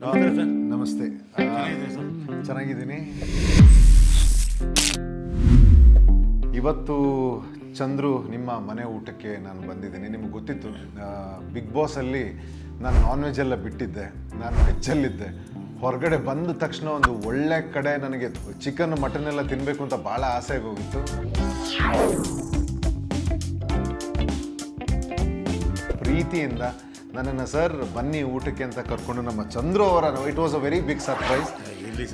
ನಮಸ್ಕಾರ ಸರ್. ನಮಸ್ತೆ. ಚೆನ್ನಾಗಿದೆ ಸರ್. ಚೆನ್ನಾಗಿದ್ದೀನಿ. ಇವತ್ತು ಚಂದ್ರು ನಿಮ್ಮ ಮನೆ ಊಟಕ್ಕೆ ನಾನು ಬಂದಿದ್ದೀನಿ. ನಿಮ್ಗೆ ಗೊತ್ತಿತ್ತು ಬಿಗ್ ಬಾಸಲ್ಲಿ ನಾನು ನಾನ್ ವೆಜ್ ಎಲ್ಲ ಬಿಟ್ಟಿದ್ದೆ, ನಾನು ವೆಜ್ಜಲ್ಲಿದ್ದೆ. ಹೊರಗಡೆ ಬಂದ ತಕ್ಷಣ ಒಂದು ಒಳ್ಳೆ ಕಡೆ ನನಗೆ ಚಿಕನ್ ಮಟನ್ ಎಲ್ಲ ತಿನ್ನಬೇಕು ಅಂತ ಭಾಳ ಆಸೆ ಆಗೋಗಿತ್ತು. ಪ್ರೀತಿಯಿಂದ ನನ್ನನ್ನು ಸರ್ ಬನ್ನಿ ಊಟಕ್ಕೆ ಅಂತ ಕರ್ಕೊಂಡು ನಮ್ಮ ಚಂದ್ರು ಅವರ, it was a very big surprise.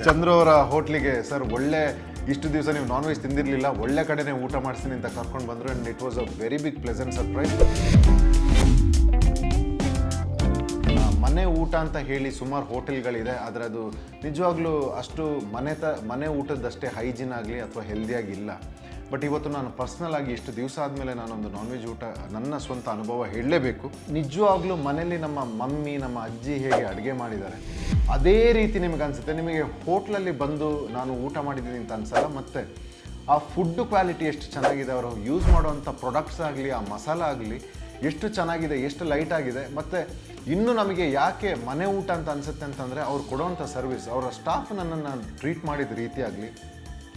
Chandru ಅವರ ಹೋಟ್ಲಿಗೆ ಸರ್ ಒಳ್ಳೆ, ಇಷ್ಟು ದಿವಸ ನೀವು ನಾನ್ ವೆಜ್ ತಿಂದಿರಲಿಲ್ಲ, ಒಳ್ಳೆ ಕಡೆನೇ ಊಟ ಮಾಡಿಸ್ತೀನಿ ಅಂತ ಕರ್ಕೊಂಡು ಬಂದರು. And it was a very big pleasant surprise. ಮನೆ ಊಟ ಅಂತ ಹೇಳಿ ಸುಮಾರು ಹೋಟೆಲ್ಗಳಿದೆ, ಆದರೆ ಅದು ನಿಜವಾಗ್ಲೂ ಅಷ್ಟು ಮನೆ ಊಟದಷ್ಟೇ ಹೈಜೀನ್ ಆಗಲಿ ಅಥವಾ ಹೆಲ್ದಿಯಾಗಿಲ್ಲ. ಬಟ್ ಇವತ್ತು ನಾನು ಪರ್ಸ್ನಲ್ ಆಗಿ ಇಷ್ಟು ದಿವಸ ಆದಮೇಲೆ ನಾನೊಂದು ನಾನ್ ವೆಜ್ ಊಟ ನನ್ನ ಸ್ವಂತ ಅನುಭವ ಹೇಳಲೇಬೇಕು. ನಿಜವಾಗ್ಲೂ ಮನೆಯಲ್ಲಿ ನಮ್ಮ ಮಮ್ಮಿ, ನಮ್ಮ ಅಜ್ಜಿ ಹೇಗೆ ಅಡುಗೆ ಮಾಡಿದ್ದಾರೆ ಅದೇ ರೀತಿ ನಿಮಗೆ ಅನಿಸುತ್ತೆ. ನಿಮಗೆ ಹೋಟ್ಲಲ್ಲಿ ಬಂದು ನಾನು ಊಟ ಮಾಡಿದ್ದೀನಿ ಅಂತ ಅನ್ಸಲ್ಲ. ಮತ್ತು ಆ ಫುಡ್ ಕ್ವಾಲಿಟಿ ಎಷ್ಟು ಚೆನ್ನಾಗಿದೆ, ಅವರು ಯೂಸ್ ಮಾಡುವಂಥ ಪ್ರಾಡಕ್ಟ್ಸ್ ಆಗಲಿ, ಆ ಮಸಾಲ ಆಗಲಿ ಎಷ್ಟು ಚೆನ್ನಾಗಿದೆ, ಎಷ್ಟು ಲೈಟ್ ಆಗಿದೆ. ಮತ್ತು ಇನ್ನು ನಮಗೆ ಯಾಕೆ ಮನೆ ಊಟ ಅಂತ ಅನಿಸುತ್ತೆ ಅಂತಂದರೆ ಅವ್ರು ಕೊಡುವಂಥ ಸರ್ವಿಸ್, ಅವರ ಸ್ಟಾಫ್ ನನ್ನನ್ನು ಟ್ರೀಟ್ ಮಾಡಿದ ರೀತಿ ಆಗಲಿ,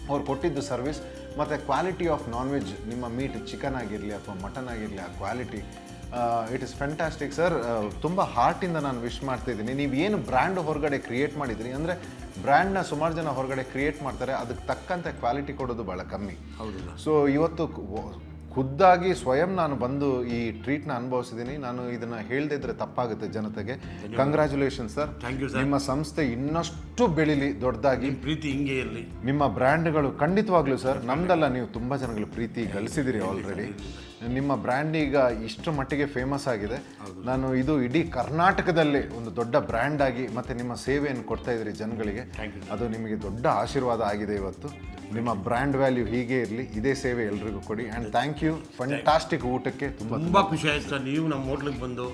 ಅವ್ರು ಕೊಟ್ಟಿದ್ದು ಸರ್ವಿಸ್ ಮತ್ತು ಕ್ವಾಲಿಟಿ ಆಫ್ ನಾನ್ ವೆಜ್, ನಿಮ್ಮ ಮೀಟ್ ಚಿಕನ್ ಆಗಿರಲಿ ಅಥವಾ ಮಟನ್ ಆಗಿರಲಿ, ಆ quality it is fantastic sir. ತುಂಬ ಹಾರ್ಟಿಂದ ನಾನು ವಿಶ್ ಮಾಡ್ತಾಯಿದ್ದೀನಿ. ನೀವು ಏನು ಬ್ರ್ಯಾಂಡ್ ಹೊರಗಡೆ ಕ್ರಿಯೇಟ್ ಮಾಡಿದ್ರಿ, ಅಂದರೆ ಬ್ರ್ಯಾಂಡ್ನ ಸುಮಾರು ಜನ ಹೊರಗಡೆ ಕ್ರಿಯೇಟ್ ಮಾಡ್ತಾರೆ, ಅದಕ್ಕೆ ತಕ್ಕಂತೆ ಕ್ವಾಲಿಟಿ ಕೊಡೋದು ಭಾಳ ಕಮ್ಮಿ. ಹೌದು. ಸೊ ಇವತ್ತು ಖುದ್ದಾಗಿ ಸ್ವಯಂ ನಾನು ಬಂದು ಈ ಟ್ರೀಟ್ನ ಅನುಭವಿಸಿದ್ದೀನಿ. ನಾನು ಇದನ್ನು ಹೇಳದೇ ಇದ್ರೆ ತಪ್ಪಾಗುತ್ತೆ ಜನತೆಗೆ. Congratulation sir. Thank you sir. ನಿಮ್ಮ ಸಂಸ್ಥೆ ಇನ್ನಷ್ಟು ಬೆಳೀಲಿ, ದೊಡ್ಡದಾಗಿ. ಪ್ರೀತಿ ಹಿಂಗೆ ಇರಲಿ. ನಿಮ್ಮ ಬ್ರ್ಯಾಂಡ್ಗಳು ಖಂಡಿತವಾಗ್ಲೂ ಸರ್, ನಮ್ದಲ್ಲ, ನೀವು ತುಂಬ ಜನಗಳು ಪ್ರೀತಿ ಗಳಿಸಿದಿರಿ ಆಲ್ರೆಡಿ. ನಿಮ್ಮ ಬ್ರ್ಯಾಂಡ್ ಈಗ ಇಷ್ಟು ಮಟ್ಟಿಗೆ ಫೇಮಸ್ ಆಗಿದೆ. ನಾನು ಇದು ಇಡೀ ಕರ್ನಾಟಕದಲ್ಲಿ ಒಂದು ದೊಡ್ಡ ಬ್ರ್ಯಾಂಡ್ ಆಗಿ ಮತ್ತು ನಿಮ್ಮ ಸೇವೆಯನ್ನು ಕೊಡ್ತಾ ಇದ್ದೀರಿ ಜನಗಳಿಗೆ, ಅದು ನಿಮಗೆ ದೊಡ್ಡ ಆಶೀರ್ವಾದ ಆಗಿದೆ ಇವತ್ತು. ನಿಮ್ಮ ಬ್ರ್ಯಾಂಡ್ ವ್ಯಾಲ್ಯೂ ಹೀಗೆ ಇರಲಿ, ಇದೇ ಸೇವೆ ಎಲ್ರಿಗೂ ಕೊಡಿ. And thank you. ಫಂಟಾಸ್ಟಿಕ್ ಊಟಕ್ಕೆ ತುಂಬ ಖುಷಿ ಆಯ್ತು ಸರ್. ನೀವು ನಮ್ಮ ಹೋಟ್ಲಿಗೆ ಬಂದು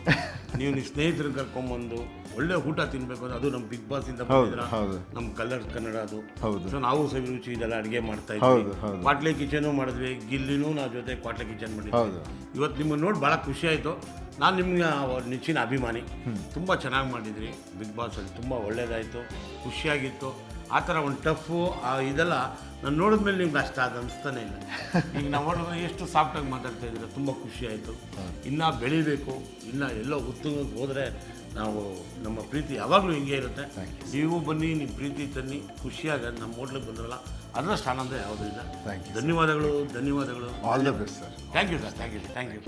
ನೀವು ನಿಮ್ಮ ಸ್ನೇಹಿತರನ್ನ ಕರ್ಕೊಂಡ್ಬಂದು ಒಳ್ಳೆ ಊಟ ತಿನ್ಬೇಕು ಅಂತ, ಅದು ನಮ್ಮ ಬಿಗ್ ಬಾಸ್ ಇಂದ ಬಂದಿದ್ರ, ನಮ್ಮ ಕಲರ್ ಕನ್ನಡ ಅದು. ಸೊ ನಾವು ಸವಿರುಚಿ ಇದೆಲ್ಲ ಅಡುಗೆ ಮಾಡ್ತಾ ಇದ್ವಿ. ಕ್ವಾಟ್ಲೆ ಕಿಚನು ಮಾಡಿದ್ವಿ, ಗಿಲ್ಲಿನೂ ನಾವು ಜೊತೆ ಕ್ವಾಟ್ಲೆ ಕಿಚನ್ ಮಾಡಿದ್ವಿ. ಇವತ್ತು ನಿಮ್ಮನ್ನು ನೋಡಿ ಭಾಳ ಖುಷಿ ಆಯಿತು. ನಾನು ನಿಮಗೆ ನೆಚ್ಚಿನ ಅಭಿಮಾನಿ. ತುಂಬ ಚೆನ್ನಾಗಿ ಮಾಡಿದ್ರಿ ಬಿಗ್ ಬಾಸಲ್ಲಿ, ತುಂಬ ಒಳ್ಳೇದಾಯಿತು, ಖುಷಿಯಾಗಿತ್ತು. ಆ ಥರ ಒಂದು ಟಫು ಇದೆಲ್ಲ ನಾನು ನೋಡಿದ್ಮೇಲೆ ನಿಮ್ಗೆ ಅಷ್ಟು ಅದು ಅನಿಸ್ತಾನೆ ಇಲ್ಲ. ಈಗ ನಾವು ನೋಡಿದ್ರೆ ಎಷ್ಟು ಸಾಫ್ಟಾಗಿ ಮಾತಾಡ್ತಾ ಇದ್ದೀರ, ತುಂಬ ಖುಷಿ ಆಯಿತು. ಇನ್ನೂ ಬೆಳಿಬೇಕು, ಇನ್ನೂ ಎಲ್ಲೋ ಉತ್ತುಂಗಕ್ಕೆ ಹೋದರೆ ನಾವು ನಮ್ಮ ಪ್ರೀತಿ ಯಾವಾಗಲೂ ಹಿಂಗೆ ಇರುತ್ತೆ. ನೀವು ಬನ್ನಿ, ನಿಮ್ಮ ಪ್ರೀತಿ ತನ್ನಿ, ಖುಷಿಯಾಗ ನಮ್ಮ ಹೋಟ್ಲಿಗೆ ಬಂದ್ರಲ್ಲ, ಅದರಷ್ಟು ಆನಂದ ಯಾವುದೂ ಇಲ್ಲ. ಧನ್ಯವಾದಗಳು. All the best sir. Thank you sir. Thank you.